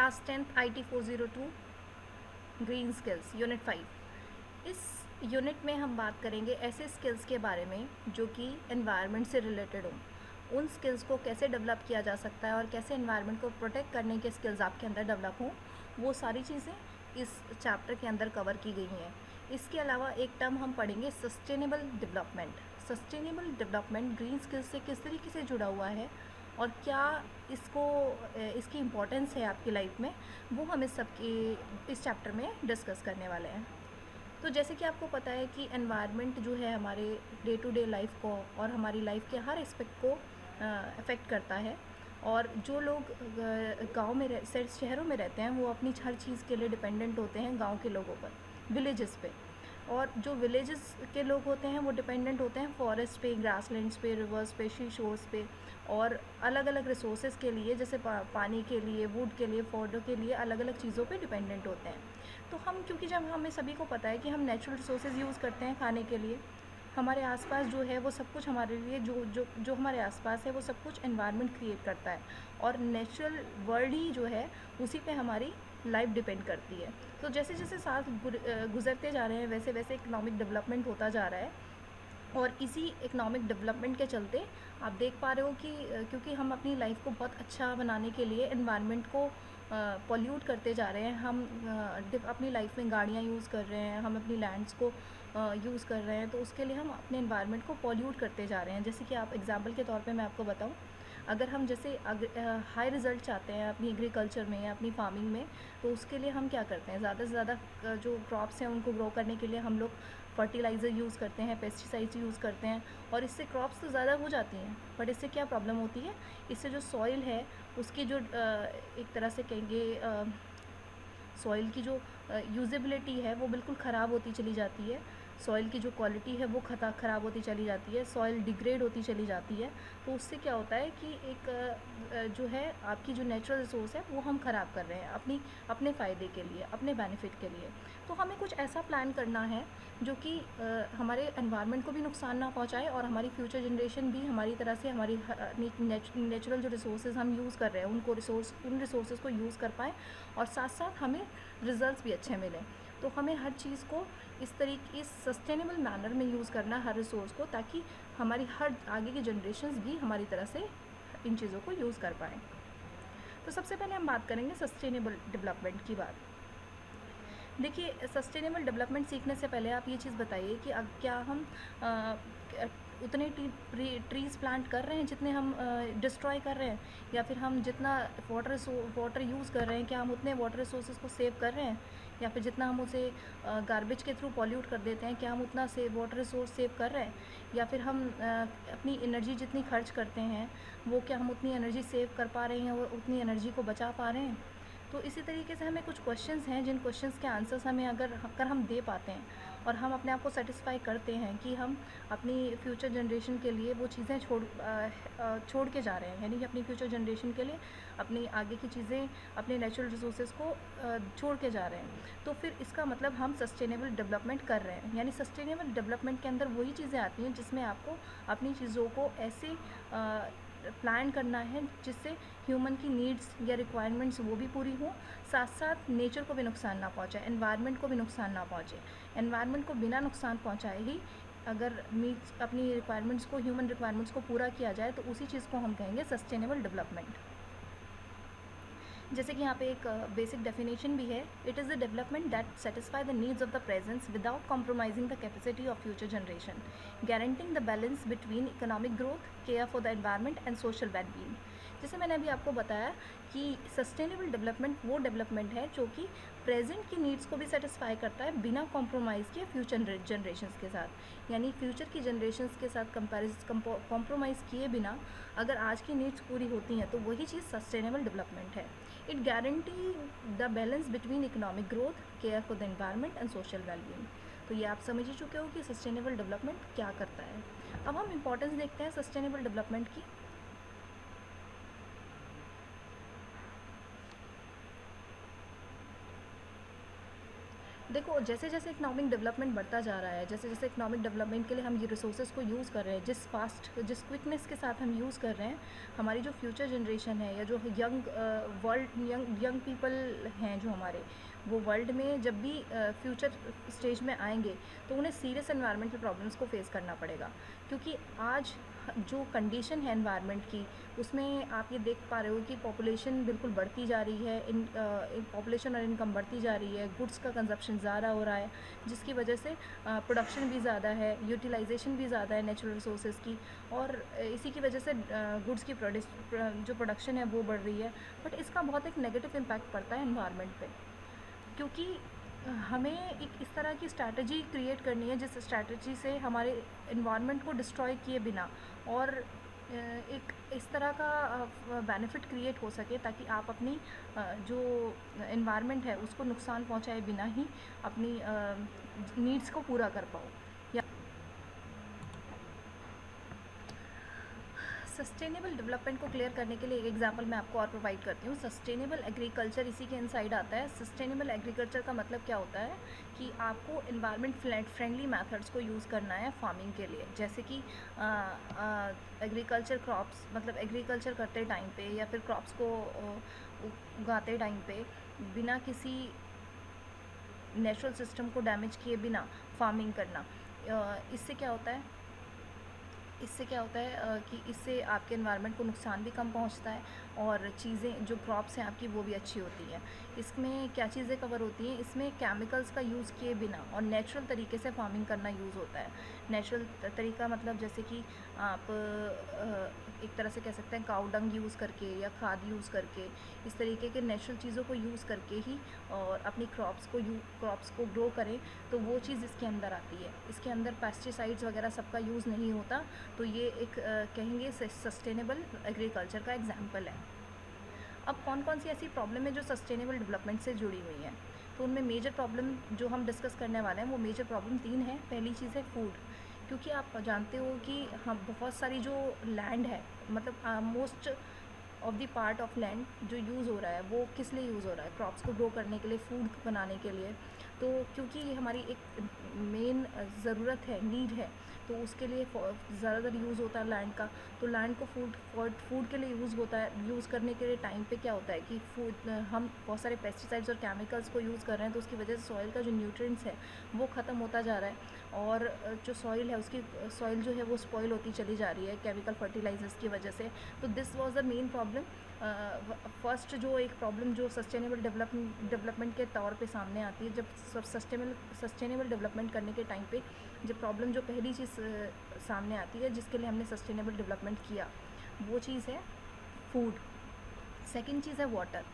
Class 10th IT 402 green skills unit 5। इस unit में हम बात करेंगे ऐसे स्किल्स के बारे में जो कि एनवायरनमेंट से रिलेटेड हों। उन स्किल्स को कैसे डेवलप किया जा सकता है और कैसे एनवायरनमेंट को प्रोटेक्ट करने के स्किल्स आपके अंदर डेवलप हों, वो सारी चीज़ें इस चैप्टर के अंदर कवर की गई हैं। इसके अलावा एक टर्म हम पढ़ेंगे sustainable development. Sustainable development green skills से किस तरीके से जुड़ा हुआ है और क्या इसकी इम्पोर्टेंस है आपकी लाइफ में, वो हम इस चैप्टर में डिस्कस करने वाले हैं। तो जैसे कि आपको पता है कि एनवायरनमेंट जो है हमारे डे टू डे लाइफ को और हमारी लाइफ के हर एस्पेक्ट को अफेक्ट करता है। और जो लोग गांव में शहरों में रहते हैं वो अपनी हर चीज़ के लिए डिपेंडेंट होते हैं गांव के लोगों पर, विलेजेस पे। और जो विलेजेस के लोग होते हैं वो डिपेंडेंट होते हैं फॉरेस्ट पे, ग्रासलैंड्स पे, रिवर्स पे, सी शोर्स पे और अलग अलग रिसोर्सेज के लिए, जैसे पानी के लिए, वुड के लिए, फॉडर के लिए अलग अलग चीज़ों पे डिपेंडेंट होते हैं। तो हम, क्योंकि जब हमें सभी को पता है कि हम नेचुरल रिसोर्सेज यूज़ करते हैं खाने के लिए, हमारे आसपास जो है वो सब कुछ हमारे लिए जो जो जो हमारे आसपास है वो सब कुछ एनवायरनमेंट क्रिएट करता है और नेचुरल वर्ल्ड ही जो है उसी पे हमारी लाइफ डिपेंड करती है। तो जैसे जैसे साल गुजरते जा रहे हैं वैसे वैसे इकोनॉमिक डेवलपमेंट होता जा रहा है और इसी इकोनॉमिक डेवलपमेंट के चलते आप देख पा रहे हो कि क्योंकि हम अपनी लाइफ को बहुत अच्छा बनाने के लिए एनवायरनमेंट को पॉल्यूट करते जा रहे हैं। हम अपनी लाइफ में गाड़ियाँ यूज़ कर रहे हैं, हम अपनी लैंड्स को यूज़ कर रहे हैं, तो उसके लिए हम अपने एनवायरनमेंट को पॉल्यूट करते जा रहे हैं। जैसे कि आप एग्जांपल के तौर पे मैं आपको बताऊं, अगर हम जैसे हाई रिज़ल्ट चाहते हैं अपनी एग्रीकल्चर में या अपनी फार्मिंग में, तो उसके लिए हम क्या करते हैं, ज़्यादा से ज़्यादा जो क्रॉप्स हैं उनको ग्रो करने के लिए हम लोग फर्टिलाइज़र यूज़ करते हैं, पेस्टिसाइड्स यूज़ करते हैं और इससे क्रॉप्स तो ज़्यादा हो जाती हैं। बट इससे क्या प्रॉब्लम होती है, इससे जो सॉइल है उसकी जो एक तरह से कहेंगे सॉइल की जो यूजेबिलिटी है वो बिल्कुल ख़राब होती चली जाती है। सॉइल की जो क्वालिटी है वो ख़राब होती चली जाती है, सॉइल डिग्रेड होती चली जाती है। तो उससे क्या होता है कि एक जो है आपकी जो नेचुरल रिसोर्स है वो हम ख़राब कर रहे हैं अपने फ़ायदे के लिए, अपने बेनिफिट के लिए। तो हमें कुछ ऐसा प्लान करना है जो कि हमारे एनवायरनमेंट को भी नुकसान ना पहुंचाए और हमारी फ्यूचर जनरेशन भी हमारी तरह से हमारी नेचुरल जो रिसोर्सेज हम यूज़ कर रहे हैं उन रिसोर्सेज को यूज़ कर पाएँ और साथ साथ हमें रिजल्ट्स भी अच्छे मिलें। तो हमें हर चीज़ को इस सस्टेनेबल मैनर में यूज़ करना हर रिसोर्स को, ताकि हमारी हर आगे की जनरेशन्स भी हमारी तरह से इन चीज़ों को यूज़ कर पाएँ। तो सबसे पहले हम बात करेंगे सस्टेनेबल डेवलपमेंट की बात। देखिए, सस्टेनेबल डेवलपमेंट सीखने से पहले आप ये चीज़ बताइए कि अब क्या हम उतने ट्रीज़ प्लांट कर रहे हैं जितने हम डिस्ट्रॉय कर रहे हैं, या फिर हम जितना वाटर यूज़ कर रहे हैं क्या हम उतने वाटर रिसोर्सेज को सेव कर रहे हैं, या फिर जितना हम उसे गार्बेज के थ्रू पॉल्यूट कर देते हैं क्या हम उतना वाटर रिसोर्स सेव कर रहे हैं, या फिर हम अपनी एनर्जी जितनी खर्च करते हैं वो क्या हम उतनी एनर्जी सेव कर पा रहे हैं और उतनी एनर्जी को बचा पा रहे हैं। तो इसी तरीके से हमें कुछ क्वेश्चंस हैं जिन क्वेश्चंस के आंसर्स हमें अगर हम दे पाते हैं और हम अपने आप को सेटिस्फाई करते हैं कि हम अपनी फ्यूचर जनरेशन के लिए वो चीज़ें छोड़ के जा रहे हैं, यानी कि अपनी फ्यूचर जनरेशन के लिए अपनी आगे की चीज़ें, अपने नेचुरल रिसोर्सेज को छोड़ के जा रहे हैं, तो फिर इसका मतलब हम सस्टेनेबल डेवलपमेंट कर रहे हैं। यानी सस्टेनेबल डेवलपमेंट के अंदर वही चीज़ें आती हैं जिसमें आपको अपनी चीज़ों को ऐसे प्लान करना है जिससे ह्यूमन की नीड्स या रिक्वायरमेंट्स वो भी पूरी हों, साथ साथ नेचर को भी नुकसान ना पहुंचे, एनवायरनमेंट को भी नुकसान ना पहुंचे। एनवायरनमेंट को बिना नुकसान पहुंचाए ही अगर नीड्स, अपनी रिक्वायरमेंट्स को, ह्यूमन रिक्वायरमेंट्स को पूरा किया जाए तो उसी चीज़ को हम कहेंगे सस्टेनेबल डेवलपमेंट। जैसे कि यहाँ पे एक बेसिक डेफिनेशन भी है, it is the development that satisfy the needs of the presence without compromising the capacity of future generation, guaranteeing the balance between economic growth, care for the environment and social wellbeing. जैसे मैंने अभी आपको बताया कि sustainable development वो development है जो कि प्रेजेंट की नीड्स को भी सेटिस्फाई करता है बिना कॉम्प्रोमाइज़ किए फ्यूचर जनरेशन्स के साथ। यानी फ्यूचर की जनरेशन्स के साथ कॉम्प्रोमाइज़ किए बिना अगर आज की नीड्स पूरी होती हैं तो वही चीज़ सस्टेनेबल डेवलपमेंट है। It guarantee the balance between economic growth, care for the environment and social wellbeing. तो ये आप समझ ही चुके हो कि सस्टेनेबल डेवलपमेंट क्या करता है। अब हम इंपॉर्टेंस देखते हैं सस्टेनेबल डेवलपमेंट की। देखो जैसे जैसे इकोनॉमिक डेवलपमेंट बढ़ता जा रहा है, जैसे जैसे इकोनॉमिक डेवलपमेंट के लिए हम ये रिसोर्सेज को यूज़ कर रहे हैं, जिस क्विकनेस के साथ हम यूज़ कर रहे हैं, हमारी जो फ्यूचर जनरेशन है या जो यंग पीपल हैं जो हमारे, वो वर्ल्ड में जब भी फ्यूचर स्टेज में आएंगे तो उन्हें सीरियस एनवायरमेंटल प्रॉब्लम्स को फेस करना पड़ेगा। क्योंकि आज जो कंडीशन है एनवायरनमेंट की, उसमें आप ये देख पा रहे हो कि पॉपुलेशन बिल्कुल बढ़ती जा रही है, पॉपुलेशन और इनकम बढ़ती जा रही है, गुड्स का कंजप्शन ज़्यादा हो रहा है, जिसकी वजह से प्रोडक्शन भी ज़्यादा है, यूटिलाइजेशन भी ज़्यादा है नेचुरल रिसोर्सेज की, और इसी की वजह से गुड्स की जो प्रोडक्शन है वो बढ़ रही है। बट इसका बहुत एक नेगेटिव इम्पैक्ट पड़ता है एनवायरनमेंट पे, क्योंकि हमें एक इस तरह की स्ट्रैटेजी क्रिएट करनी है जिस स्ट्रैटेजी से हमारे इन्वायरमेंट को डिस्ट्रॉय किए बिना और एक इस तरह का बेनिफिट क्रिएट हो सके, ताकि आप अपनी जो इन्वायरमेंट है उसको नुकसान पहुंचाए बिना ही अपनी नीड्स को पूरा कर पाओ। सस्टेनेबल डेवलपमेंट को क्लियर करने के लिए एक एग्जांपल मैं आपको और प्रोवाइड करती हूँ। सस्टेनेबल एग्रीकल्चर इसी के इनसाइड आता है। सस्टेनेबल एग्रीकल्चर का मतलब क्या होता है कि आपको इन्वायरमेंट फ्रेंडली मेथड्स को यूज़ करना है फार्मिंग के लिए, जैसे कि एग्रीकल्चर क्रॉप्स, मतलब एग्रीकल्चर करते टाइम पे या फिर क्रॉप्स को उगाते टाइम पे बिना किसी नेचुरल सिस्टम को डैमेज किए बिना फार्मिंग करना। इससे क्या होता है कि इससे आपके एनवायरनमेंट को नुकसान भी कम पहुंचता है और चीज़ें जो क्रॉप्स हैं आपकी वो भी अच्छी होती हैं। इसमें क्या चीज़ें कवर होती हैं, इसमें केमिकल्स का यूज़ किए बिना और नेचुरल तरीके से फार्मिंग करना यूज़ होता है। नेचुरल तरीका मतलब जैसे कि आप एक तरह से कह सकते हैं काऊ डंग यूज़ करके या खाद यूज़ करके, इस तरीके के नेचुरल चीज़ों को यूज़ करके ही और अपनी क्रॉप्स को ग्रो करें, तो वो चीज़ इसके अंदर आती है। इसके अंदर पेस्टिसाइड्स वगैरह सबका यूज़ नहीं होता, तो ये एक कहेंगे सस्टेनेबल एग्रीकल्चर का एग्जाम्पल है। अब कौन कौन सी ऐसी प्रॉब्लम है जो सस्टेनेबल डेवलपमेंट से जुड़ी हुई हैं, तो उनमें मेजर प्रॉब्लम जो हम डिस्कस करने वाले हैं वो मेजर प्रॉब्लम 3 है। पहली चीज़ है फूड, क्योंकि आप जानते हो कि हम बहुत सारी जो लैंड है, मतलब most of the part of land जो यूज़ हो रहा है वो किस लिए यूज़ हो रहा है, क्रॉप्स को ग्रो करने के लिए, फूड बनाने के लिए। तो क्योंकि ये हमारी एक मेन ज़रूरत है, नीड है, तो उसके लिए ज़्यादातर यूज़ होता है लैंड का। तो लैंड को फूड के लिए यूज़ होता है। यूज़ करने के लिए टाइम पे क्या होता है कि हम बहुत सारे पेस्टिसाइड्स और केमिकल्स को यूज़ कर रहे हैं, तो उसकी वजह से सॉइल का जो न्यूट्रिएंट्स है वो ख़त्म होता जा रहा है, और जो सॉइल है उसकी सॉइल जो है वो स्पॉइल होती चली जा रही है केमिकल फर्टिलाइजर्स की वजह से। तो this was the main problem. First जो एक प्रॉब्लम जो सस्टेनेबल डेवलपमेंट के तौर पे सामने आती है, जब सस्टेनेबल डेवलपमेंट करने के टाइम पे जब प्रॉब्लम जो पहली चीज़ सामने आती है जिसके लिए हमने सस्टेनेबल डेवलपमेंट किया, वो चीज़ है फूड। सेकंड चीज़ है वाटर।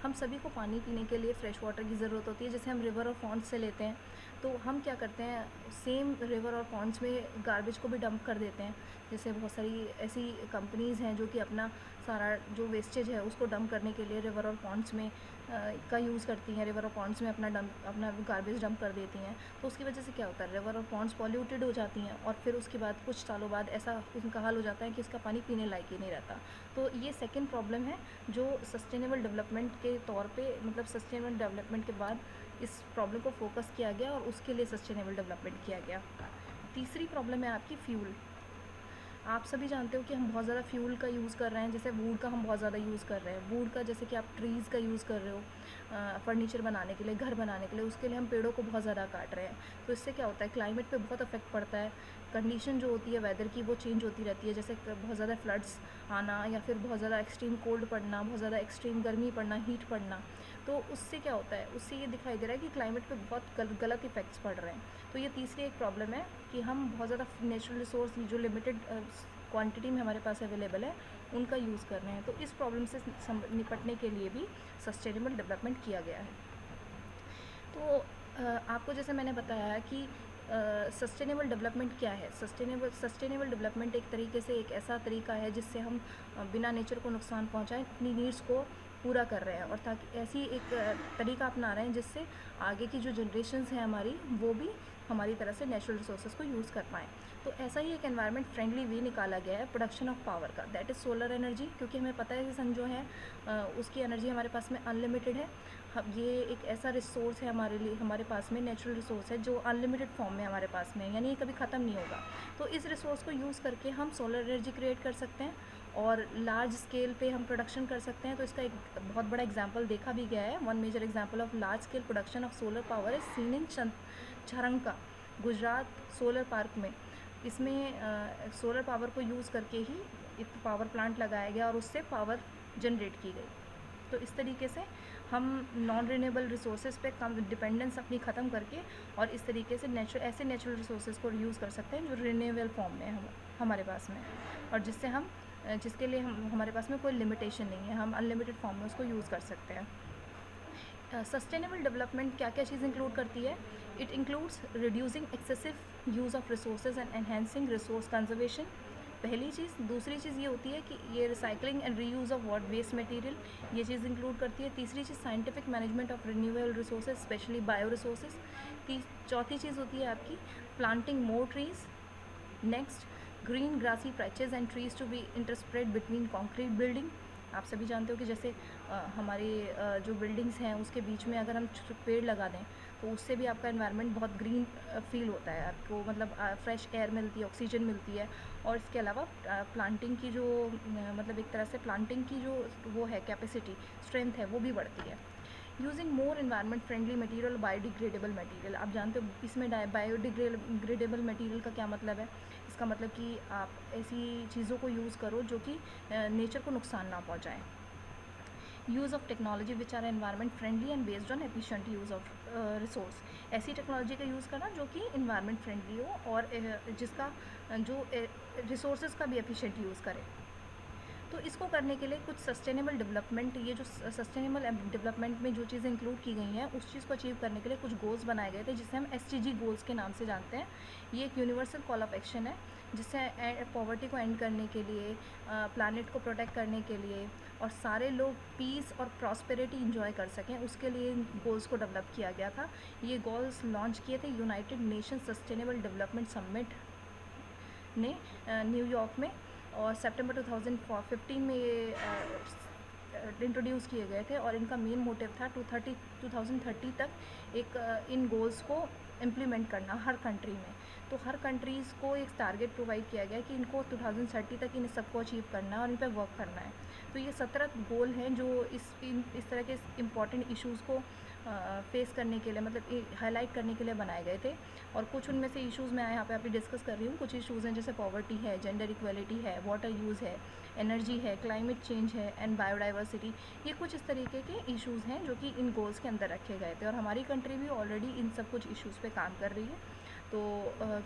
हम सभी को पानी पीने के लिए फ्रेश वाटर की ज़रूरत होती है, जैसे हम रिवर और पॉन्ड्स से लेते हैं। तो हम क्या करते हैं, सेम रिवर और पॉन्ड्स में गार्बेज को भी डंप कर देते हैं। जैसे बहुत सारी ऐसी कंपनीज़ हैं जो कि अपना सारा जो वेस्टेज है उसको डंप करने के लिए रिवर और पॉन्ड्स में का यूज़ करती हैं, रिवर और पॉन्ड्स में अपना गार्बेज डंप कर देती हैं। तो उसकी वजह से क्या होता है, रिवर और पॉन्ड्स पॉल्यूटेड हो जाती हैं, और फिर उसके बाद कुछ सालों बाद ऐसा उनका हाल हो जाता है कि उसका पानी पीने लायक ही नहीं रहता। तो ये सेकेंड प्रॉब्लम है जो सस्टेनेबल डेवलपमेंट के तौर पे, मतलब सस्टेनेबल डेवलपमेंट के बाद इस प्रॉब्लम को फोकस किया गया और उसके लिए सस्टेनेबल डेवलपमेंट किया गया। तीसरी प्रॉब्लम है आपकी फ्यूल। आप सभी जानते हो कि हम बहुत ज़्यादा फ्यूल का यूज़ कर रहे हैं, जैसे वुड का हम बहुत ज़्यादा यूज़ कर रहे हैं। वुड का जैसे कि आप ट्रीज़ का यूज़ कर रहे हो फर्नीचर बनाने के लिए, घर बनाने के लिए, उसके लिए हम पेड़ों को बहुत ज़्यादा काट रहे हैं। तो इससे क्या होता है, क्लाइमेट पे बहुत इफेक्ट पड़ता है। कंडीशन जो होती है वेदर की वो चेंज होती रहती है, जैसे बहुत ज़्यादा फ्लड्स आना या फिर बहुत ज़्यादा एक्सट्रीम कोल्ड पड़ना, बहुत ज़्यादा एक्सट्रीम गर्मी पड़ना, हीट पड़ना। तो उससे क्या होता है, उससे ये दिखाई दे रहा है कि क्लाइमेट पे बहुत गलत इफेक्ट्स पड़ रहे हैं। तो ये तीसरी एक प्रॉब्लम है कि हम बहुत ज़्यादा नेचुरल रिसोर्स जो लिमिटेड क्वांटिटी में हमारे पास अवेलेबल है उनका यूज़ कर रहे हैं। तो इस प्रॉब्लम से निपटने के लिए भी सस्टेनेबल डेवलपमेंट किया गया है। तो आपको जैसे मैंने बताया कि सस्टेनेबल डेवलपमेंट क्या है। सस्टेनेबल डेवलपमेंट एक तरीके से एक ऐसा तरीका है जिससे हम बिना नेचर को नुकसान पहुंचाए अपनी नीड्स को पूरा कर रहे हैं, और ताकि ऐसी एक तरीका अपना रहे हैं जिससे आगे की जो जनरेशन्स हैं हमारी, वो भी हमारी तरह से नेचुरल रिसोर्सेज को यूज़ कर पाएँ। तो ऐसा ही एक एनवायरनमेंट फ्रेंडली वे निकाला गया है प्रोडक्शन ऑफ पावर का, दैट इज़ सोलर एनर्जी। क्योंकि हमें पता है कि सन जो है उसकी एनर्जी हमारे पास में अनलिमिटेड है। हम ये एक ऐसा रिसोर्स है हमारे लिए, हमारे पास में नेचुरल रिसोर्स है जो अनलिमिटेड फॉर्म में हमारे पास में है, यानी ये कभी ख़त्म नहीं होगा। तो इस रिसोर्स को यूज़ करके हम सोलर एनर्जी क्रिएट कर सकते हैं और लार्ज स्केल पे हम प्रोडक्शन कर सकते हैं। तो इसका एक बहुत बड़ा एग्जांपल देखा भी गया है। One major example of large scale production of solar power is seen in Charanka, Gujarat solar park में। इसमें सोलर पावर को यूज़ करके ही एक पावर प्लांट लगाया गया और उससे पावर जनरेट की गई। तो इस तरीके से हम नॉन रिन्यूएबल रिसोर्सेज पे कम डिपेंडेंस अपनी ख़त्म करके और इस तरीके से ऐसे नेचुरल रिसोर्सेज को यूज़ कर सकते हैं जो रिन्यूएबल फॉर्म में हमारे पास में, और जिससे हम जिसके लिए हमारे पास में कोई लिमिटेशन नहीं है, हम अनलिमिटेड फॉर्म में उसको यूज़ कर सकते हैं। सस्टेनेबल डेवलपमेंट क्या क्या चीज़ इंक्लूड करती है? It includes reducing excessive use of resources and enhancing resource conservation, पहली चीज़। दूसरी चीज़ ये होती है कि ये recycling and reuse of what waste material, ये चीज़ इंक्लूड करती है। तीसरी चीज़ scientific management of renewable resources specially bio resources. चौथी चीज़ होती है आपकी planting more trees. Next, green grassy patches and trees to be interspread between concrete building. आप सभी जानते हो कि जैसे हमारे जो बिल्डिंग्स हैं उसके बीच में अगर हम पेड़ लगा दें तो उससे भी आपका एनवायरनमेंट बहुत ग्रीन फील होता है, आपको मतलब फ्रेश एयर मिलती है, ऑक्सीजन मिलती है। और इसके अलावा प्लांटिंग की जो मतलब एक तरह से प्लांटिंग की जो वो है कैपेसिटी, स्ट्रेंथ है, वो भी बढ़ती है। Using more environment friendly material, biodegradable material. आप जानते हो इसमें बायोडिग्रेडेबल मटेरियल का क्या मतलब है? इसका मतलब कि आप ऐसी चीज़ों को यूज़ करो जो कि नेचर को नुकसान ना पहुँचाएँ। Use of technology which are environment friendly and based on efficient use of resource. ऐसी टेक्नोलॉजी का यूज़ करना जो कि इन्वायरमेंट फ्रेंडली हो और जिसका जो रिसोर्सेज का भी एफिशिएंट यूज़ करे। तो इसको करने के लिए कुछ सस्टेनेबल डेवलपमेंट, ये जो सस्टेनेबल डेवलपमेंट में जो चीज़ें इंक्लूड की गई हैं उस चीज़ को अचीव करने के लिए कुछ गोल्स बनाए गए थे जिसे हम SDG गोल्स के नाम से जानते हैं। ये एक यूनिवर्सल कॉल ऑफ एक्शन है जिससे पॉवर्टी को एंड करने के लिए, प्लानट को प्रोटेक्ट करने के लिए और सारे लोग पीस और प्रॉस्पेरिटी इंजॉय कर सकें, उसके लिए गोल्स को डेवलप किया गया था। ये गोल्स लॉन्च किए थे United nation sustainable development summit ने न्यूयॉर्क में, और सितंबर 2015 में ये इंट्रोड्यूस किए गए थे। और इनका मेन मोटिव था 2030 तक एक इन गोल्स को इम्प्लीमेंट करना हर कंट्री में। तो हर कंट्रीज़ को एक टारगेट प्रोवाइड किया गया कि इनको 2030 तक इन सबको अचीव करना है और इन पर वर्क करना है। तो ये 17 गोल हैं जो इस तरह के इम्पॉर्टेंट इश्यूज़ को फेस करने के लिए, मतलब हाईलाइट करने के लिए बनाए गए थे। और कुछ उनमें से इश्यूज़ मैं यहाँ पे अभी डिस्कस कर रही हूँ। कुछ इश्यूज़ हैं जैसे पॉवर्टी है, जेंडर इक्वलिटी है, वाटर यूज़ है, एनर्जी है, क्लाइमेट चेंज है एंड बायोडाइवर्सिटी। ये कुछ इस तरीके के इश्यूज़ हैं जो कि इन गोल्स के अंदर रखे गए थे और हमारी कंट्री भी ऑलरेडी इन सब कुछ इश्यूज़ पे काम कर रही है। तो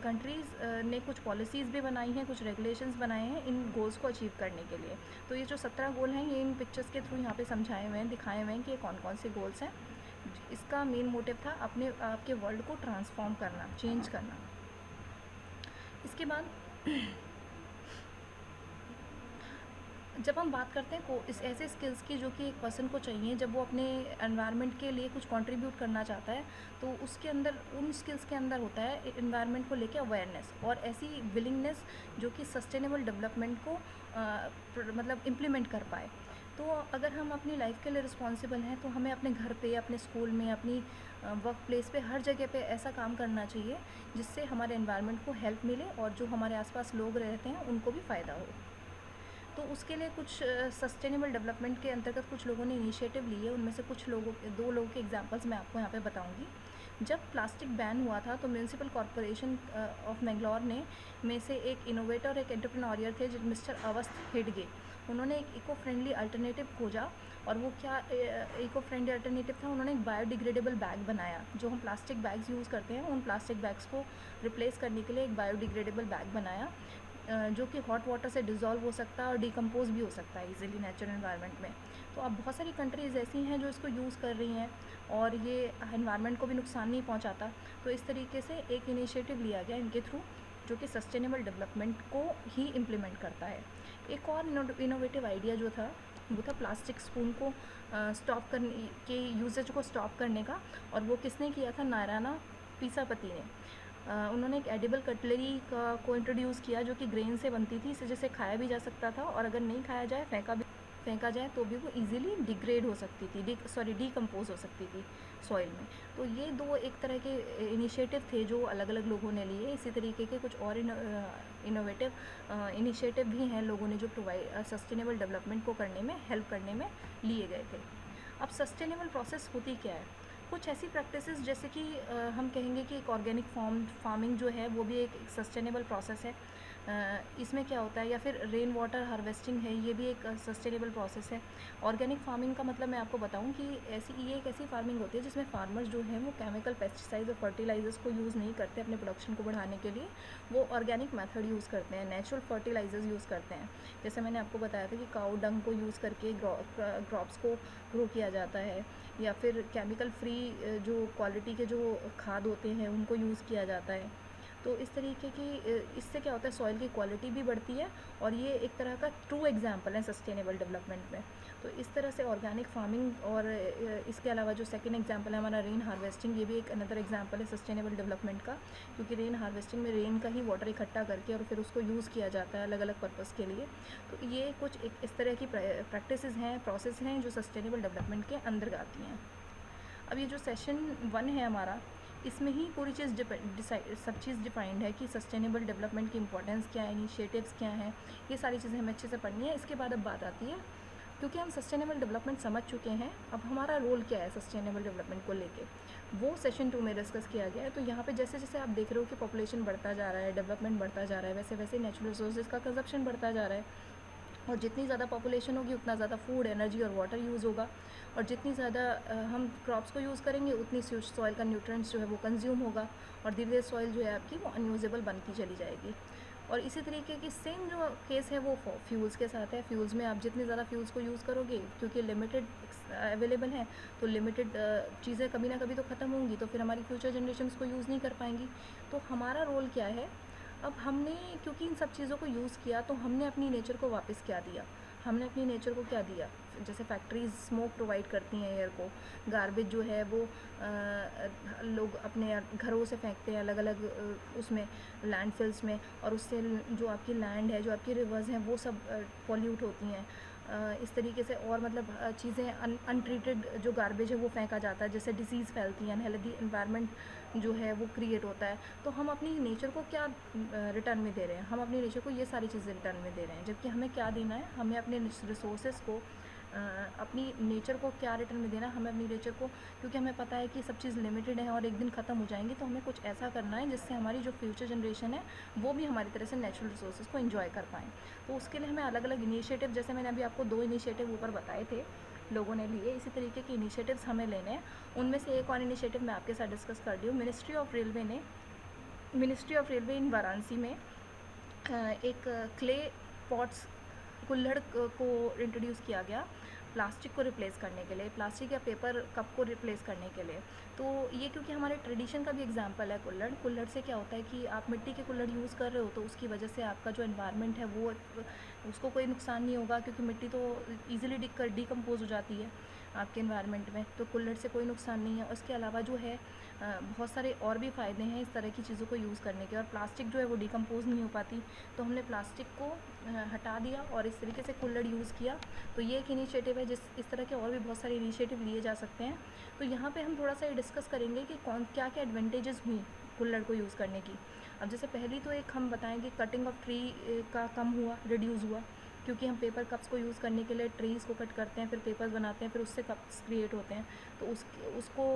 कंट्रीज़ ने कुछ पॉलिसीज़ भी बनाई हैं, कुछ रेगुलेशंस बनाए हैं इन गोल्स को अचीव करने के लिए। तो ये जो 17 गोल हैं ये इन पिक्चर्स के थ्रू यहाँ पे समझाए हुए हैं, दिखाए हुए हैं कि ये कौन कौन से गोल्स हैं। इसका मेन मोटिव था अपने आपके वर्ल्ड को ट्रांसफॉर्म करना, चेंज करना। इसके बाद जब हम बात करते हैं इस ऐसे स्किल्स की जो कि एक पर्सन को चाहिए जब वो अपने एनवायरनमेंट के लिए कुछ कंट्रीब्यूट करना चाहता है, तो उसके अंदर उन स्किल्स के अंदर होता है एनवायरनमेंट को लेके अवेयरनेस और ऐसी विलिंगनेस जो कि सस्टेनेबल डेवलपमेंट को मतलब इम्प्लीमेंट कर पाए। तो अगर हम अपनी लाइफ के लिए रिस्पॉन्सिबल हैं तो हमें अपने घर पे, अपने स्कूल में, अपनी वर्क प्लेस पे, हर जगह पे ऐसा काम करना चाहिए जिससे हमारे एनवायरनमेंट को हेल्प मिले और जो हमारे आसपास लोग रहते हैं उनको भी फ़ायदा हो। तो उसके लिए कुछ सस्टेनेबल डेवलपमेंट के अंतर्गत कुछ लोगों ने इनिशिएटिव लिए। उनमें से कुछ लोगों, 2 लोगों के एग्जांपल्स मैं आपको यहाँ पे बताऊँगी। जब प्लास्टिक बैन हुआ था तो म्यूनसिपल कॉरपोरेशन ऑफ मैंगलोर ने में से एक इनोवेटर, एक एंटरप्रेन्योर थे मिस्टर अवस्थ हेडगे। उन्होंने एक इको फ्रेंडली अल्टरनेटिव खोजा और वो क्या इको फ्रेंडली अल्टरनेटिव था? उन्होंने एक बायोडिग्रेडेबल बैग बनाया। जो हम प्लास्टिक बैग्स यूज़ करते हैं उन प्लास्टिक बैग्स को रिप्लेस करने के लिए एक बायोडिग्रेडेबल बैग बनाया जो कि हॉट वाटर से डिज़ोल्व हो सकता है और डिकम्पोज भी हो सकता है इजीली नेचुरल एनवायरनमेंट में। तो अब बहुत सारी कंट्रीज़ ऐसी हैं जो इसको यूज़ कर रही हैं और ये एनवायरनमेंट को भी नुकसान नहीं पहुंचाता। तो इस तरीके से एक इनिशिएटिव लिया गया इनके थ्रू जो कि सस्टेनेबल डेवलपमेंट को ही इम्प्लीमेंट करता है। एक और इनोवेटिव आइडिया जो था वो था प्लास्टिक स्पून को स्टॉप करने के यूजेज को स्टॉप करने का, और वो किसने किया था? नारायणा पीसापति ने। उन्होंने एक एडिबल कटलरी को इंट्रोड्यूस किया जो कि ग्रेन से बनती थी, इसे जिसे खाया भी जा सकता था और अगर नहीं खाया जाए फेंका भी। फेंका जाए तो भी वो इजीली डिग्रेड हो सकती थी, डिकम्पोज हो सकती थी सॉइल में। तो ये दो एक तरह के इनिशिएटिव थे जो अलग अलग लोगों ने लिए। इसी तरीके के कुछ और इनोवेटिव इनिशिएटिव भी हैं लोगों ने जो प्रोवाइड सस्टेनेबल डेवलपमेंट को करने में हेल्प करने में लिए गए थे। अब सस्टेनेबल प्रोसेस होती क्या है? कुछ ऐसी प्रैक्टिसेस जैसे कि हम कहेंगे कि एक ऑर्गेनिक फार्मिंग जो है वो भी एक सस्टेनेबल प्रोसेस है। इसमें क्या होता है, या फिर रेन वाटर हार्वेस्टिंग है, ये भी एक सस्टेनेबल प्रोसेस है। ऑर्गेनिक फार्मिंग का मतलब मैं आपको बताऊं कि ये एक ऐसी फार्मिंग होती है जिसमें फार्मर्स जो हैं वो केमिकल पेस्टिसाइड्स और फर्टिलाइजर्स को यूज़ नहीं करते अपने प्रोडक्शन को बढ़ाने के लिए। वो ऑर्गेनिक मेथड यूज़ करते हैं, नेचुरल फर्टिलाइजर्स यूज़ करते हैं। जैसे मैंने आपको बताया था कि काऊ डंग को यूज़ करके क्रॉप्स को ग्रो किया जाता है, या फिर केमिकल फ्री जो क्वालिटी के जो खाद होते हैं उनको यूज़ किया जाता है। तो इस तरीके की इससे क्या होता है, सॉइल की क्वालिटी भी बढ़ती है, और ये एक तरह का ट्रू एग्जाम्पल है सस्टेनेबल डेवलपमेंट में। तो इस तरह से ऑर्गेनिक फार्मिंग, और इसके अलावा जो सेकंड एग्जाम्पल है हमारा रेन हार्वेस्टिंग, ये भी एक अनदर एग्जाम्पल है सस्टेनेबल डेवलपमेंट का। क्योंकि रेन हार्वेस्टिंग में रेन का ही वाटर इकट्ठा करके और फिर उसको यूज़ किया जाता है अलग अलग पर्पज़ के लिए। तो ये कुछ एक इस तरह की प्रैक्टिसेस हैं, प्रोसेस हैं जो सस्टेनेबल डेवलपमेंट के अंदर आती हैं। अब ये जो सेशन 1 है हमारा, इसमें ही पूरी चीज़ सब चीज़ डिफाइंड है कि सस्टेनेबल डेवलपमेंट की इंपॉर्टेंस क्या है, इनिशिएटिव्स क्या हैं, ये सारी चीज़ें हमें अच्छे से पढ़नी है। इसके बाद अब बात आती है, क्योंकि हम सस्टेनेबल डेवलपमेंट समझ चुके हैं, अब हमारा रोल क्या है सस्टेनेबल डेवलपमेंट को लेके, वो सेशन 2 में डिस्कस किया गया है। तो यहाँ पे जैसे जैसे आप देख रहे हो कि पॉपुलेशन बढ़ता जा रहा है, डेवलपमेंट बढ़ता जा रहा है, वैसे वैसे नेचुरल रिसोर्सेज का कंजप्शन बढ़ता जा रहा है। और जितनी ज़्यादा पॉपुलेशन होगी उतना ज़्यादा फूड, एनर्जी और वाटर यूज़ होगा, और जितनी ज़्यादा हम क्रॉप्स को यूज़ करेंगे उतनी सॉइल का न्यूट्रिएंट्स जो है वो कंज्यूम होगा, और धीरे धीरे सॉइल जो है आपकी वो अनयूजेबल बनती चली जाएगी। और इसी तरीके की सेम जो केस है वो फ्यूल्स के साथ है। फ्यूल्स में आप जितनी ज़्यादा फ्यूल्स को यूज़ करोगे, क्योंकि लिमिटेड अवेलेबल हैं, तो लिमिटेड चीज़ें कभी ना कभी तो ख़त्म होंगी, तो फिर हमारी फ्यूचर जनरेशन को यूज़ नहीं कर पाएंगी। तो हमारा रोल क्या है, अब हमने क्योंकि इन सब चीज़ों को यूज़ किया तो हमने अपनी नेचर को वापस क्या दिया, हमने अपनी नेचर को क्या दिया। जैसे फैक्ट्रीज स्मोक प्रोवाइड करती हैं एयर को, गार्बेज जो है वो लोग अपने घरों से फेंकते हैं अलग अलग उसमें लैंडफिल्स में, और उससे जो आपकी लैंड है, जो आपकी रिवर्स हैं, वो सब पॉल्यूट होती हैं। इस तरीके से और मतलब चीज़ें अनट्रीटेड जो गार्बेज है वो फेंका जाता है, जैसे डिसीज़ फैलती हैं, अनहेल्दी एनवायरनमेंट जो है वो क्रिएट होता है। तो हम अपनी नेचर को क्या रिटर्न में दे रहे हैं, हम अपनी नेचर को ये सारी चीज़ें रिटर्न में दे रहे हैं। जबकि हमें क्या देना है, हमें अपने रिसोर्सेज को अपनी नेचर को क्या रिटर्न में देना है, हमें अपनी नेचर को, क्योंकि हमें पता है कि सब चीज़ लिमिटेड है और एक दिन ख़त्म हो जाएंगी, तो हमें कुछ ऐसा करना है जिससे हमारी जो फ्यूचर जनरेशन है वो भी हमारी तरह से नेचुरल रिसोर्सेज को एंजॉय कर पाएँ। तो उसके लिए हमें अलग अलग इनिशिएटिव, जैसे मैंने अभी आपको 2 इनिशिएटिव ऊपर बताए थे लोगों ने लिए, इसी तरीके के इनिशिएटिव्स हमें लेने हैं। उनमें से एक और इनिशिएटिव मैं आपके साथ डिस्कस कर रही हूँ। मिनिस्ट्री ऑफ रेलवे इन वाराणसी में एक क्ले पॉट्स कुल्हड़ को इंट्रोड्यूस किया गया प्लास्टिक को रिप्लेस करने के लिए, प्लास्टिक या पेपर कप को रिप्लेस करने के लिए। तो ये क्योंकि हमारे ट्रेडिशन का भी एग्जांपल है कुल्हड़ से क्या होता है कि आप मिट्टी के कुल्हड़ यूज़ कर रहे हो तो उसकी वजह से आपका जो एनवायरनमेंट है वो उसको कोई नुकसान नहीं होगा, क्योंकि मिट्टी तो ईजिली डिकम्पोज हो जाती है आपके एनवायरनमेंट में, तो कुल्हड़ से कोई नुकसान नहीं है। उसके अलावा जो है बहुत सारे और भी फ़ायदे हैं इस तरह की चीज़ों को यूज़ करने के, और प्लास्टिक जो है वो डिकम्पोज नहीं हो पाती, तो हमने प्लास्टिक को हटा दिया और इस तरीके से कुल्हड़ यूज़ किया। तो ये एक इनिशिएटिव है, इस तरह के और भी बहुत सारे इनिशिएटिव लिए जा सकते हैं। तो यहाँ पे हम थोड़ा सा ये डिस्कस करेंगे कि क्या क्या एडवांटेजेस हुई कुल्हड़ को यूज़ करने की। अब जैसे पहली तो एक हम बताएंगे कटिंग ऑफ ट्री का कम हुआ, रिड्यूस हुआ, क्योंकि हम पेपर कप्स को यूज़ करने के लिए ट्रीज़ को कट करते हैं, फिर पेपर्स बनाते हैं, फिर उससे कप्स क्रिएट होते हैं, तो उसको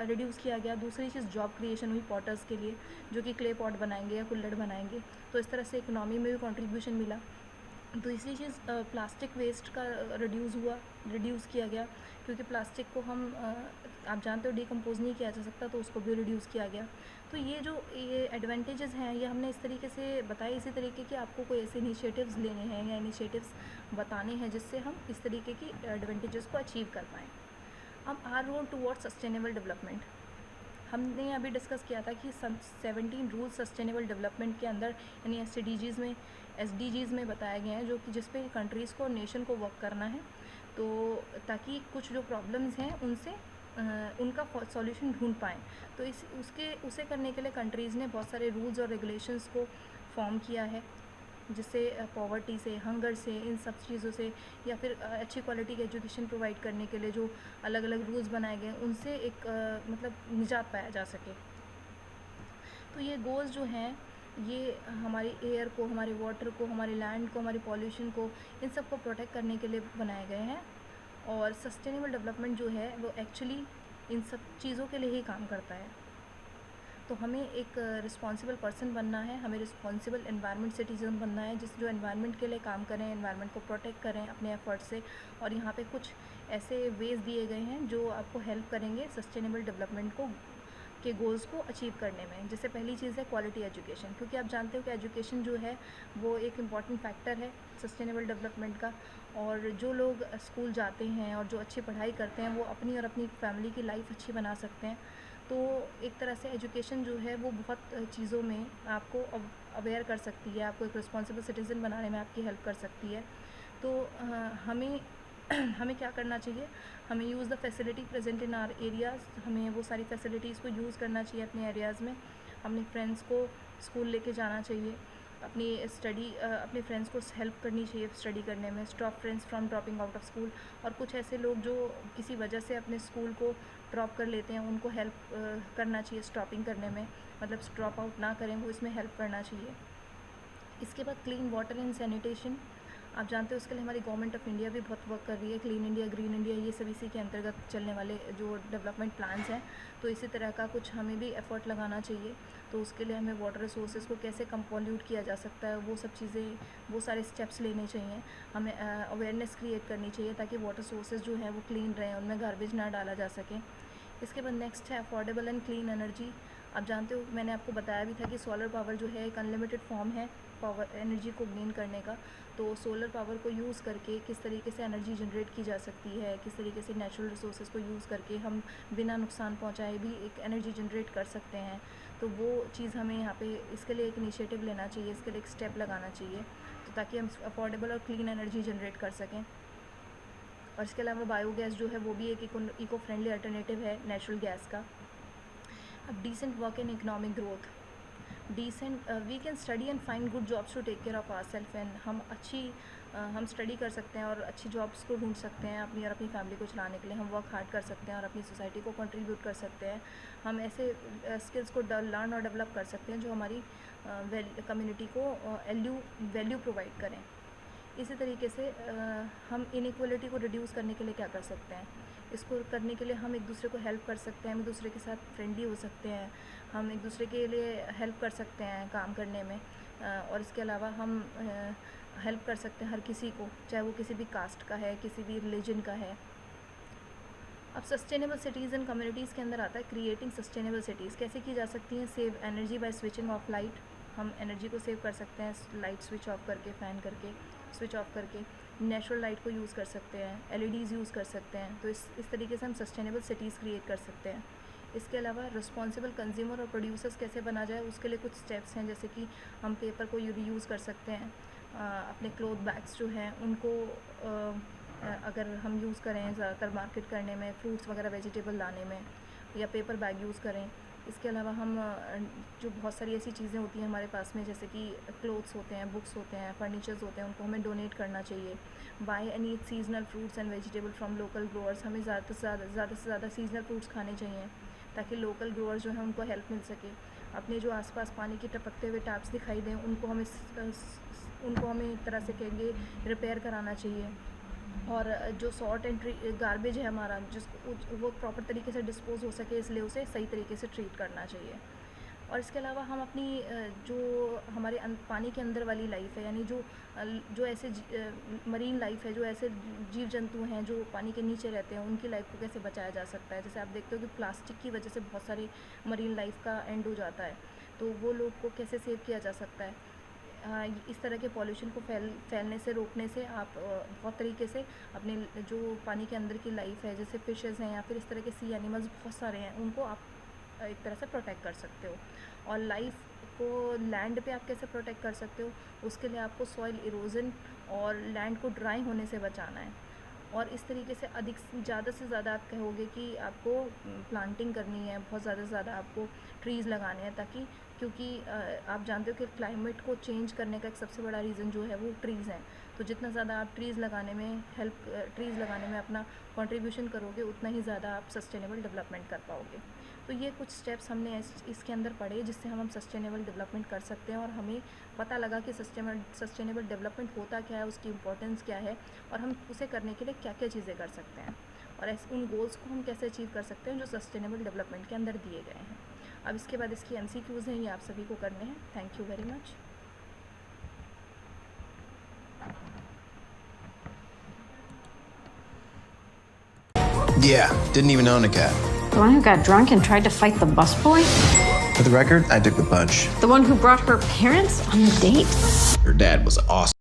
रिड्यूस किया गया। दूसरी चीज़ जॉब क्रिएशन हुई पॉटर्स के लिए, जो कि क्ले पॉट बनाएंगे या कुल्हड़ बनाएंगे, तो इस तरह से इकोनॉमी में भी कंट्रीब्यूशन मिला। दूसरी चीज़ प्लास्टिक वेस्ट का रिड्यूस किया गया, क्योंकि प्लास्टिक को हम आप जानते हो डिकम्पोज नहीं किया जा सकता, तो उसको भी रिड्यूस किया गया। तो ये एडवांटेजेस हैं, ये हमने इस तरीके से बताए। इसी तरीके के आपको कोई ऐसे इनिशिएटिव्स लेने हैं या इनिशिएटिव्स बताने हैं जिससे हम इस तरीके की एडवांटेजेस को अचीव कर पाएँ। अब our role towards sustainable development, हमने अभी डिस्कस किया था कि 17 रूल सस्टेनेबल डेवलपमेंट के अंदर, यानी एसडीजीज़ में बताए गए हैं, जो कि जिस पे कंट्रीज़ को, नेशन को वर्क करना है, तो ताकि कुछ जो प्रॉब्लम्स हैं उनसे उनका सॉल्यूशन ढूंढ पाएँ। तो उसे करने के लिए कंट्रीज़ ने बहुत सारे रूल्स और रेगुलेशंस को फॉर्म किया है। जिससे पॉवर्टी से, हंगर से, इन सब चीज़ों से, या फिर अच्छी क्वालिटी की एजुकेशन प्रोवाइड करने के लिए जो अलग अलग रूल्स बनाए गए उनसे एक मतलब निजात पाया जा सके। तो ये गोल्स जो हैं ये हमारी एयर को, हमारे वाटर को, हमारे लैंड को, हमारे पॉल्यूशन को, इन सब को प्रोटेक्ट करने के लिए बनाए गए हैं। और सस्टेनेबल डेवलपमेंट जो है वो एक्चुअली इन सब चीज़ों के लिए ही काम करता है। तो हमें एक रिस्पॉन्सिबल पर्सन बनना है, हमें रिस्पॉन्सिबल एनवायरनमेंट सिटीज़न बनना है, जो एनवायरनमेंट के लिए काम करें, एनवायरनमेंट को प्रोटेक्ट करें अपने एफर्ट से। और यहाँ पे कुछ ऐसे वेज दिए गए हैं जो आपको हेल्प करेंगे सस्टेनेबल डेवलपमेंट को के गोल्स को अचीव करने में। जैसे पहली चीज़ है क्वालिटी एजुकेशन, क्योंकि आप जानते हो कि एजुकेशन जो है वो एक इम्पॉर्टेंट फैक्टर है सस्टेनेबल डेवलपमेंट का। और जो लोग स्कूल जाते हैं और जो अच्छी पढ़ाई करते हैं वो अपनी और अपनी फैमिली की लाइफ अच्छी बना सकते हैं। तो एक तरह से एजुकेशन जो है वो बहुत चीज़ों में आपको अवेयर कर सकती है, आपको एक रिस्पॉन्सिबल सिटीज़न बनाने में आपकी हेल्प कर सकती है। तो हमें हमें क्या करना चाहिए, हमें use the facility present in are areas, हमें वो सारी फैसिलिटीज़ को यूज़ करना चाहिए अपने एरियाज़ में। अपने फ्रेंड्स को स्कूल लेके जाना चाहिए, अपने फ्रेंड्स को हेल्प करनी चाहिए स्टडी करने में, stop friends from dropping out of school. और कुछ ऐसे लोग जो किसी वजह से अपने स्कूल को ड्रॉप कर लेते हैं उनको हेल्प करना चाहिए स्टॉपिंग करने में, मतलब ड्रॉप आउट ना करें, वो इसमें हेल्प करना चाहिए। इसके बाद क्लीन वाटर एंड सैनिटेशन, आप जानते हो उसके लिए हमारी गवर्नमेंट ऑफ इंडिया भी बहुत वर्क कर रही है। क्लीन इंडिया, ग्रीन इंडिया, ये सब इसी के अंतर्गत चलने वाले जो डेवलपमेंट प्लान्स हैं। तो इसी तरह का कुछ हमें भी एफर्ट लगाना चाहिए। तो उसके लिए हमें वाटर रिसोर्सेज को कैसे कम पॉल्यूट किया जा सकता है, वो सब चीज़ें, वो सारे स्टेप्स लेने चाहिए। हमें अवेयरनेस क्रिएट करनी चाहिए ताकि वाटर सोर्सेज जो हैं वो क्लीन रहें, उनमें गार्बेज ना डाला जा सके। इसके बाद नेक्स्ट है अफोर्डेबल एंड क्लीन एनर्जी। आप जानते हो, मैंने आपको बताया भी था कि सोलर पावर जो है एक अनलिमिटेड फॉर्म है पावर एनर्जी को गेन करने का। तो सोलर पावर को यूज़ करके किस तरीके से एनर्जी जनरेट की जा सकती है, किस तरीके से नेचुरल रिसोर्सेज को यूज़ करके हम बिना नुकसान पहुंचाए भी एक एनर्जी जनरेट कर सकते हैं। तो वो चीज़ हमें यहाँ पे इसके लिए एक इनिशिएटिव लेना चाहिए, इसके लिए एक स्टेप लगाना चाहिए, तो ताकि हम अफोर्डेबल और क्लीन एनर्जी जनरेट कर सकें। और इसके अलावा बायोगैस जो है वो भी एक इको फ्रेंडली अल्टरनेटिव है नेचुरल गैस का। अब decent work and economic growth, decent we can study and find good jobs to take care of our self and हम स्टडी कर सकते हैं और अच्छी जॉब्स को ढूंढ सकते हैं अपनी और अपनी फैमिली को चलाने के लिए। हम वर्क हार्ड कर सकते हैं और अपनी सोसाइटी को कंट्रीब्यूट कर सकते हैं। हम ऐसे स्किल्स को लर्न और डेवलप कर सकते हैं जो हमारी कम्युनिटी को वैल्यू प्रोवाइड करें। इसी तरीके से हम इनइक्वलिटी को रिड्यूस करने के लिए क्या कर सकते हैं, इसको करने के लिए हम एक दूसरे को हेल्प कर सकते हैं, हम एक दूसरे के साथ फ्रेंडली हो सकते हैं, हम एक दूसरे के लिए हेल्प कर सकते हैं काम करने में। और इसके अलावा हम हेल्प कर सकते हैं हर किसी को, चाहे वो किसी भी कास्ट का है, किसी भी रिलीजन का है। अब सस्टेनेबल सिटीज़ एंड कम्युनिटीज़ के अंदर आता है क्रिएटिंग सस्टेनेबल सिटीज़। कैसे की जा सकती हैं, save energy by switching off light, हम एनर्जी को सेव कर सकते हैं लाइट स्विच ऑफ करके, फ़ैन करके, स्विच ऑफ करके। नेचुरल लाइट को यूज़ कर सकते हैं, एलईडीज़ यूज़ कर सकते हैं। तो इस तरीके से हम सस्टेनेबल सिटीज़ क्रिएट कर सकते हैं। इसके अलावा रिस्पॉन्सिबल कंज्यूमर और प्रोड्यूसर्स कैसे बना जाए, उसके लिए कुछ स्टेप्स हैं, जैसे कि हम पेपर को यूज़ कर सकते हैं। अपने क्लोथ बैग्स जो हैं उनको अगर हम यूज़ करें ज़्यादातर मार्केट करने में, फ्रूट्स वगैरह वेजिटेबल लाने में, या पेपर बैग यूज़ करें। इसके अलावा हम जो बहुत सारी ऐसी चीज़ें होती हैं हमारे पास में, जैसे कि क्लोथ्स होते हैं, बुक्स होते हैं, फर्नीचर्स होते हैं, उनको हमें डोनेट करना चाहिए। Buy and eat seasonal fruits and vegetable from local growers, हमें ज़्यादा से ज़्यादा सीजनल फ्रूट्स खाने चाहिए ताकि लोकल ग्रोअर्स जो हैं उनको हेल्प मिल सके। अपने जो आसपास पानी के टपकते हुए टैप्स दिखाई दें उनको हमें एक तरह से कहेंगे रिपेयर कराना चाहिए। और जो सॉर्ट एंड गार्बेज है हमारा, जिसको वो प्रॉपर तरीके से डिस्पोज हो सके, इसलिए उसे सही तरीके से ट्रीट करना चाहिए। और इसके अलावा हम अपनी जो हमारे पानी के अंदर वाली लाइफ है, यानी जो ऐसे मरीन लाइफ है, जो ऐसे जीव जंतु हैं जो पानी के नीचे रहते हैं, उनकी लाइफ को कैसे बचाया जा सकता है। जैसे आप देखते हो कि प्लास्टिक की वजह से बहुत सारी मरीन लाइफ का एंड हो जाता है, तो वो लोग को कैसे सेव किया जा सकता है। इस तरह के पॉल्यूशन को फैलने से रोकने से आप बहुत तरीके से अपने जो पानी के अंदर की लाइफ है, जैसे फिशेज़ हैं या फिर इस तरह के सी एनिमल्स बहुत सारे हैं, उनको आप एक तरह से प्रोटेक्ट कर सकते हो। और लाइफ को लैंड पे आप कैसे प्रोटेक्ट कर सकते हो, उसके लिए आपको सॉइल इरोजन और लैंड को ड्राई होने से बचाना है। और इस तरीके से ज़्यादा से ज़्यादा आप कहोगे कि आपको प्लांटिंग करनी है, बहुत ज़्यादा से ज़्यादा आपको ट्रीज़ लगाने हैं, ताकि क्योंकि आप जानते हो कि क्लाइमेट को चेंज करने का एक सबसे बड़ा रीज़न जो है वो ट्रीज़ हैं। तो जितना ज़्यादा आप ट्रीज़ लगाने में अपना कंट्रीब्यूशन करोगे, उतना ही ज़्यादा आप सस्टेनेबल डेवलपमेंट कर पाओगे। तो ये कुछ स्टेप्स हमने इसके अंदर पढ़े जिससे हम सस्टेनेबल डेवलपमेंट कर सकते हैं, और हमें पता लगा कि सस्टेनेबल डेवलपमेंट होता क्या है, उसकी इम्पोर्टेंस क्या है, और हम उसे करने के लिए क्या क्या चीज़ें कर सकते हैं, और उन गोल्स को हम कैसे अचीव कर सकते हैं जो सस्टेनेबल डेवलपमेंट के अंदर दिए गए हैं। अब इसके बाद इसकी MCQs हैं, ये आप सभी को करने हैं। Thank you very much. Yeah, didn't even own a cat. The one who got drunk and tried to fight the busboy? For the record, I took the punch. The one who brought her parents on the date? Her dad was awesome.